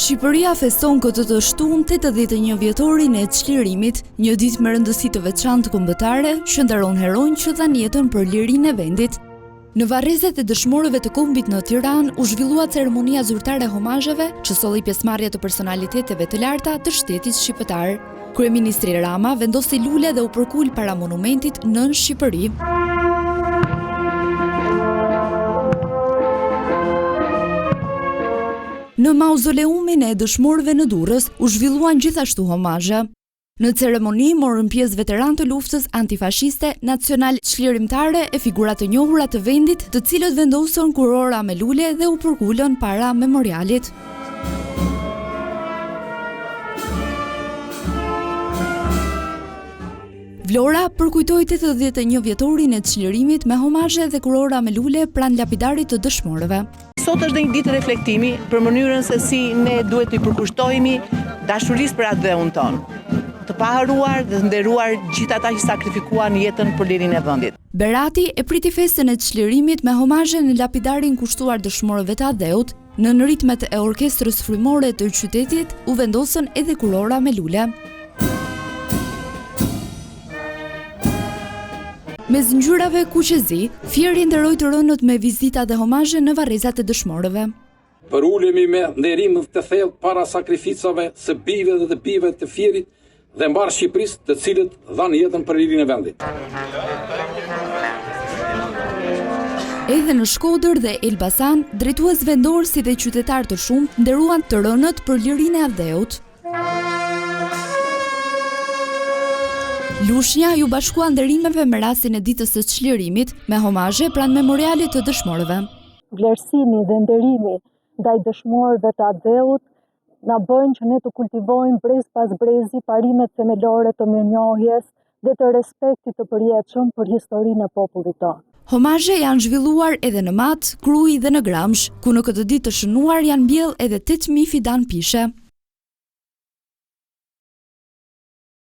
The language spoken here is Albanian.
Shqipëria feston këtë të shtunë 81 vjetorin e çlirimit, një ditë me rëndësi të veçantë kombëtare, që ndaron heronj që dhan jetën për lirinë e vendit. Në varrezet e dëshmorëve të kombit në Tiranë u zhvillua ceremonia zyrtare homazheve, që solli pjesëmarrje të personaliteteve të larta të shtetit shqiptar. Kryeministri Rama vendosi lule dhe u përkul para monumentit Nën Shqipëri. Në mauzoleumin e dëshmorëve në Durrës u zhvilluan gjithashtu homazhe. Në ceremoni morën pjesë veteranë të luftës antifashiste nacional çlirimtare e figura të njohura të vendit, të cilët vendosën kurora me lule dhe u përkulën para memorialit. Vlora përkujtoi 81 vjetorin e çlirimit me homazhe dhe kurora me lule pranë lapidarit të dëshmorëve. Sot është dhe një ditë reflektimi për mënyrën se si ne duhet të përkushtojmë dashurisë për atë dheun tonë, të paharuar dhe të nderuar gjithë ata që sakrifikuan jetën për lirinë e vendit. Berati e priti festën e çlirimit me homazhe në lapidarin kushtuar dëshmorëve të Adheut. Në ritmet e orkestrës frymore të qytetit u vendosën edhe kurora me lule. Mes ngjyrave kuqezi, Fieri nderoi të rënët me vizita dhe homazhe në varrezat e dëshmorëve. Përulemi me nderim të thellë para sakrificave së bijve dhe të bijve të Fierit dhe mbar Shqipërisë, të cilët dhanë jetën për lirinë e vendit. Edhe në Shkodër dhe Elbasan, drejtues vendor si dhe qytetar të shumtë nderuan të rënët për lirinë e Adheut. Lushnja ju bashkua nderimeve me rastin e ditës së çlirimit me homazhe pranë memorialit të dëshmorëve. Vlerësimi dhe nderimi ndaj dëshmorëve të Adheut na bëjnë që ne të kultivojmë brez pas brezi parimet themelore të mirënjohjes dhe të respektit të përjetshëm për historinë e popullit tonë. Homazhe janë zhvilluar edhe në Mat, Krujë dhe në Gramsh, ku në këtë ditë të shënuar janë mbjellë edhe 8.000 fidan pishe.